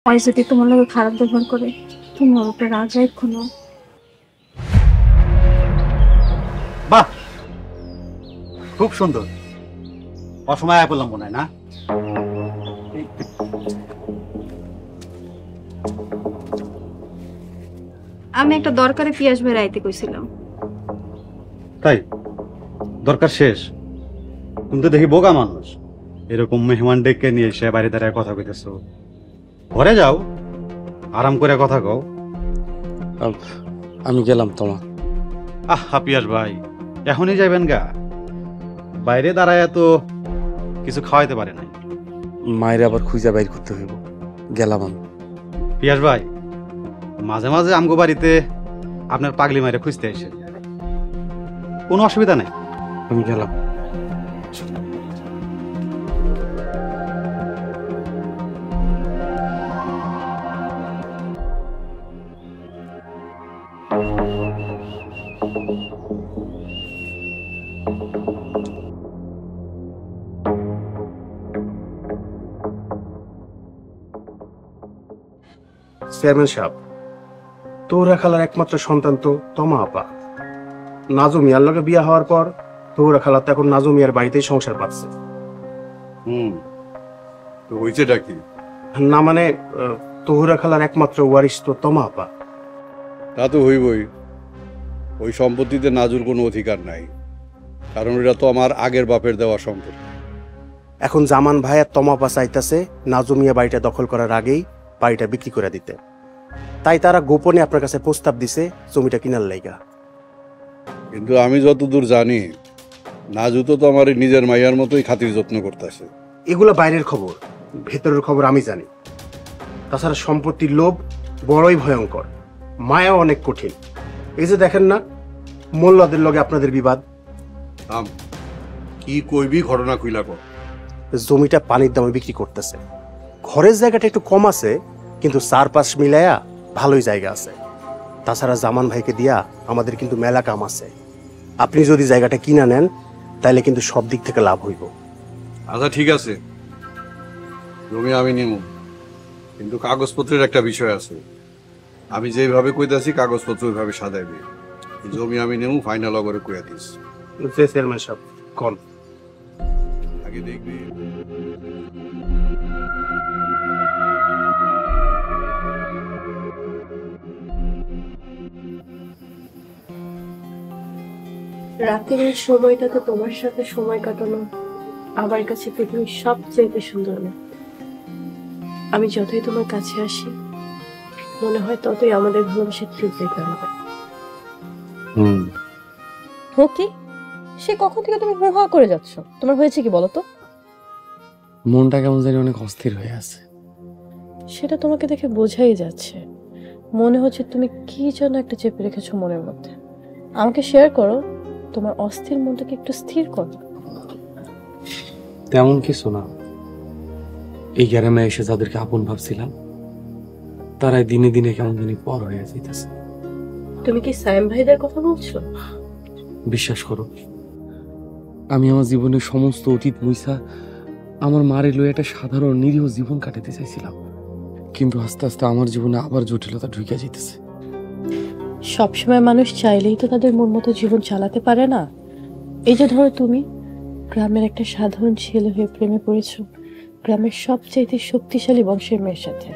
ওই যদি তোমার লোক খারাপ ব্যবহার করে তুমি ওর উপরে রাগ রাখো না। বাহ, খুব সুন্দর। অসময় আয় বললাম মনে হয় না? আমি একটা দরকারে পিয়াস ভাই রাইতে কইছিলাম। তাই দরকার শেষ? তুমি তো দেখি বোকা মানুষ, এরকম মেহমান ডেকে নিয়ে এসে বাইরে দাঁড়ায় কথা কইতেছো। ঘরে যাও, আরাম করে কথা কও। আমি গেলাম তোমা। পিয়াস ভাই, এখনই যাইবেন গা? বাইরে দাঁড়ায় তো কিছু খাওয়াইতে পারে নাই। মায়ের আবার খুঁজা বাইর করতে হইব। গেলাম আমি। পিয়াস ভাই, মাঝে মাঝে আমগো বাড়িতে আপনার পাগলি মায়ের খুঁজতে এসে, কোনো অসুবিধা নেই। আমি গেলাম। চেয়ারম্যান সাহেব, তৌরা খালার একমাত্র সন্তান তো তমা আপা। নাজু মিয়ার লগে বিয়া হওয়ার পর তৌরা খালা তো এখন নাজু মিয়ার বাড়িতেই সংসার পাচ্ছে। তো হইছেটা কি? না মানে তৌরা খালার একমাত্র ওয়ারিশ তো তমা আপা। তা তো হইবই। ওই সম্পত্তিতে নাজুর কোনো অধিকার নাই, কারণ এটা তো আমার আগের বাপের দেওয়া সম্পত্তি। এখন জামান ভাই আর তমা আপা চাইতেছে নাজু মিয়া বাড়িটা দখল করার আগেই বাড়িটা বিক্রি করে দিতে। তাই তারা গোপনে আপনার কাছে প্রস্তাব দিছে জমিটা কিনার লাইগা। কিন্তু আমি যতদূর জানি, নাজু তো আমার নিজের মাইয়ার মতোই খাতির যত্ন করতেছে। এগুলো বাইরের খবর, ভেতরের খবর আমি জানি। তাছাড়া সম্পত্তির লোভ বড়ই ভয়ঙ্কর, মায়াও অনেক কঠিন। এই যে দেখেন না, মোল্লাদের লগে আপনাদের বিবাদ। কি কইবি ঘটনা কইলা কর। জমিটা পানির দামে বিক্রি করতেছে। ঘরের জায়গাটা একটু কম আছে, কিন্তু চারপাশ মিলাইয়া ভালোই জায়গা আছে। তাছাড়া জামান ভাইকে দিয়া আমাদের কিন্তু মেলা কাম আছে। আপনি যদি জায়গাটা কিনা নেন তাহলে কিন্তু সব দিক থেকে লাভ হইব। আচ্ছা ঠিক আছে, জমি আমি নিব, কিন্তু কাগজপত্রের একটা বিষয় আছে। আমি যেভাবে কইতাছি কাগজপত্র ওইভাবে সাজাইবে। জমি আমি নেব, ফাইনাল করে কইয়া দিস। যে চেয়ারম্যান সাহেব কোন আগে দেখবি। রাতের এই সময়টাতে তোমার সাথে সময় কাটানো আমার কাছে পৃথিবীর সবচেয়ে সুন্দর না। আমি যতই তোমার কাছে আসি মনে হয় ততই আমাদের ভালোবাসা তীব্রতা হবে। কি সে কখন থেকে তুমি হুহা করে যাচ্ছ? তোমার হয়েছে কি বলো তো? মনটা কেমন জানি অনেক অস্থির হয়ে আছে। সেটা তোমাকে দেখে বোঝাই যাচ্ছে। মনে হচ্ছে তুমি কি যেন একটা চেপে রেখেছো মনের মধ্যে। আমাকে শেয়ার করো, তোমার অস্থির মনটাকে একটু স্থির করো। তেমন কিছু না। এই গ্রামে এসে যাদেরকে আপন ভাবছিলাম তারাই দিনে দিনে কেমন জানি পর হয়ে যাইতেছে। তুমি কি সায়েম ভাইদের কথা বলছো? বিশ্বাস করো, আমি আমার জীবনের সমস্ত অতীত মুইসা আমার মারে লয়ে একটা সাধারণ নিরীহ জীবন কাটাতে চাইছিলাম, কিন্তু আস্তে আস্তে আমার জীবনে আবার জটিলতা ঢুকে যাইতেছে। সবসময় মানুষ চাইলেই তো তাদের মন মতো জীবন চালাতে পারে না। এই যে ধরো তুমি গ্রামের একটা সাধারণ ছেলে হয়ে প্রেমে পড়েছো গ্রামের সবচাইতে শক্তিশালী বংশের মেয়ের সাথে।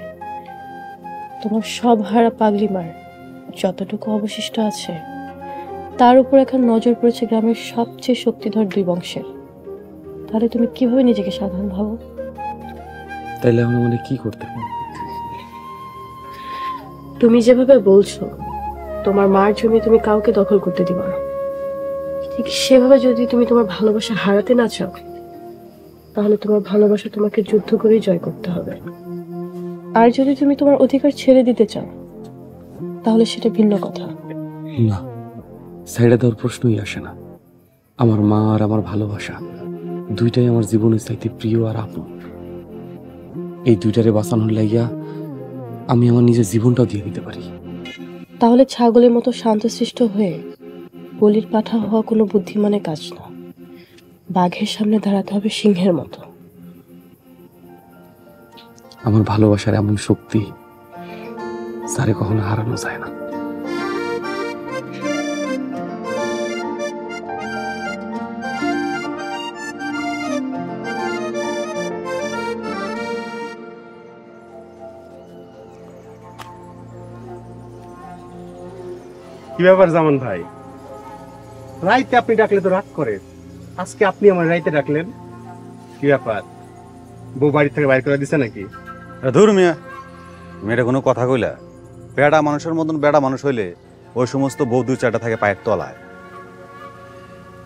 তোমার সব হারা পাগলি মার যতটুকু অবশিষ্ট আছে তার উপর এখন নজর পড়েছে গ্রামের সবচেয়ে শক্তিধর দুই বংশের। তাহলে তুমি কিভাবে নিজেকে সাধারণ ভাবো? তাইলে এখন মানে কি করতে হবে? তুমি যেভাবে বলছো তোমার মার জমি তুমি কাউকে দখল করতে দিবা না, ঠিক সেভাবে যদি তুমি তোমার ভালোবাসা হারাতে না চাও তাহলে তোমার ভালোবাসা তোমাকে যুদ্ধ করেই জয় করতে হবে। আর যদি তুমি তোমার অধিকার ছেড়ে দিতে চাও তাহলে সেটা ভিন্ন কথা। না, সাইডে দেওয়ার প্রশ্নই আসে না। আমার মা আর আমার ভালোবাসা দুইটাই আমার জীবনের চাইতে প্রিয় আর আপন। এই দুইটারে বাঁচানোর লাগিয়া আমি আমার নিজের জীবনটাও দিয়ে দিতে পারি। তাহলে ছাগলের মতো শান্তশিষ্ট হয়ে বলির পাঠা হওয়া কোনো বুদ্ধিমানের কাজ না। বাঘের সামনে দাঁড়াতে হবে সিংহের মতো। আমার ভালোবাসার এমন শক্তি স্যারে কখনো হারানো যায় না। কি ব্যাপার জামান ভাই, রাইতে আপনি ডাকলে তো রাগ করে, আজকে আপনি আমার রাইতে ডাকলেন, কি ব্যাপার? বউ বাড়ি থেকে বাইর করে দিছে নাকি? ধুর মিয়া, মেয়েটা কোনো কথা কইলা? বেড়া মানুষের মতন বেড়া মানুষ হইলে ওই সমস্ত বউ দুই চারটা থাকে পায়ের তলায়।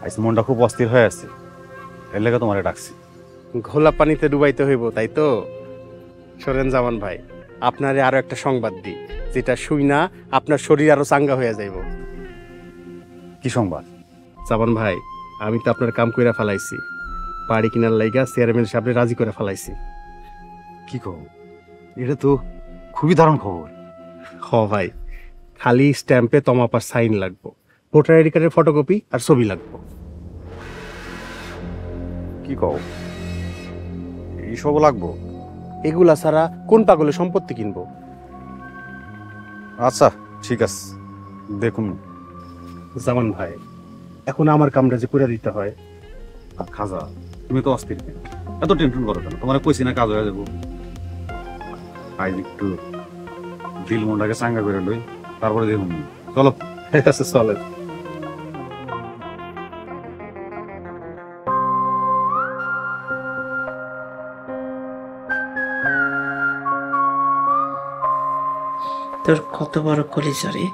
আজ মনটা খুব অস্থির হয়ে আছে, এর লেগে তোমারে ডাকছি। ঘোলা পানিতে ডুবাইতে হইব, তাই তো? শোনেন জামান ভাই, আপনারে আরো একটা সংবাদ দিই, যেটা শুই না আপনার শরীর আরো চাঙ্গা হয়ে যাইব। কি সংবাদ? জামান ভাই, আমি তো আপনার কাম কইরা ফেলাইছি, বাড়ি কিনার লাইগা চেয়ারম্যান সাহেবরে রাজি করে ফেলাইছি। কি কও? এটা তো খুবই দারুণ খবর। হ ভাই, খালি স্ট্যাম্পে তমাপার সাইন লাগবো, ভোটার আইডি কার্ডের ফটোকপি আর ছবি লাগবো। কি কও? এইসব লাগবো? এগুলা ছাড়া কোন পাগলে সম্পত্তি কিনবো? আচ্ছা ঠিক আছে, দেখুন। জামান ভাই, এখন আমার কামটা যে করে দিতে হয়। খাজা, তুমি তো অস্থির কেন? এত টেনশন করো কেন? তোমার কইছি না কাজ হয়ে যাবো। আজ একটু দিল মনটাকে চাঙ্গা করে লই, তারপরে দেখুন। চলো। ঠিক আছে, চলে। তোর কত বড় কলিজা রে?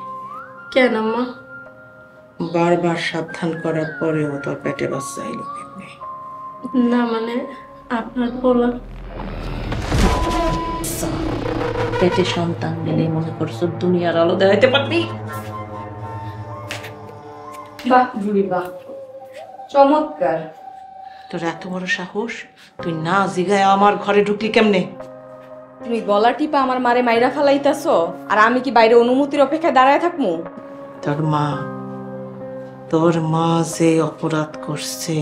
কেন আম্মা? বারবার সাবধান করার পরেও তোর পেটে বাচ্চা এলো কেমনে? না মানে আপনার বলা পেটে সন্তান নিলে মনে করছো দুনিয়ার আলো দেখাইতে পারবি? বাহ বুড়ি বাহ, চমৎকার। তোর এত বড় সাহস, তুই না জিগায় আমার ঘরে ঢুকলি কেমনে? তুমি গলা টিপা আমার মারে মাইরা ফালাইতাছো, আর আমি কি বাইরে অনুমতির অপেক্ষায় দাঁড়ায় থাকবো? তোর মা যে অপরাধ করছে।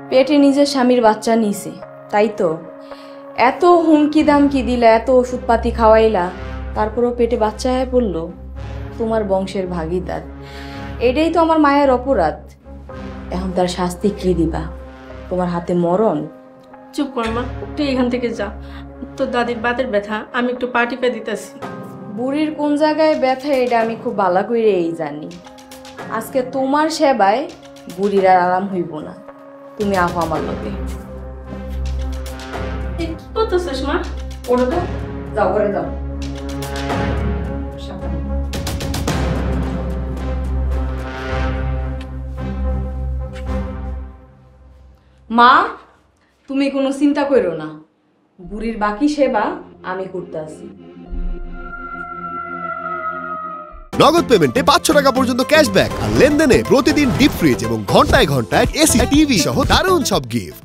পেটে নিজের স্বামীর বাচ্চা নিছে, তাই তো? এত হুমকি দামকি দিলা, এত ওষুধপাতি খাওয়াইলা, তারপরও পেটে বাচ্চা হয়ে পড়লো। তোমার বংশের ভাগিদার, এটাই তো আমার মায়ের অপরাধ। এখন তার শাস্তি কি দিবা? তোমার হাতে মরণ। চুপ কর মা, তুই এখান থেকে যা। তোর দাদির বাতের ব্যথা, আমি একটু পা টিপে দিতেছি। বুড়ির কোন জায়গায় ব্যথা এটা আমি খুব ভালো করেই জানি। আজকে তোমার সেবায় বুড়ির আর আরাম হইব না। তুমি আহো আমার লোকে। কি করতেছিস মা? ওটা তো যাও, করে যাও। মা, তুমি কোনো চিন্তা করো না, বুড়ির বাকি সেবা আমি করতে আসি। নগদ পেমেন্টে 500 টাকা পর্যন্ত ক্যাশব্যাক আর লেনদেনে প্রতিদিন ডিপ ফ্রিজ এবং ঘন্টায় ঘন্টায় এসি টিভি সহ দারুণ সব গিফট।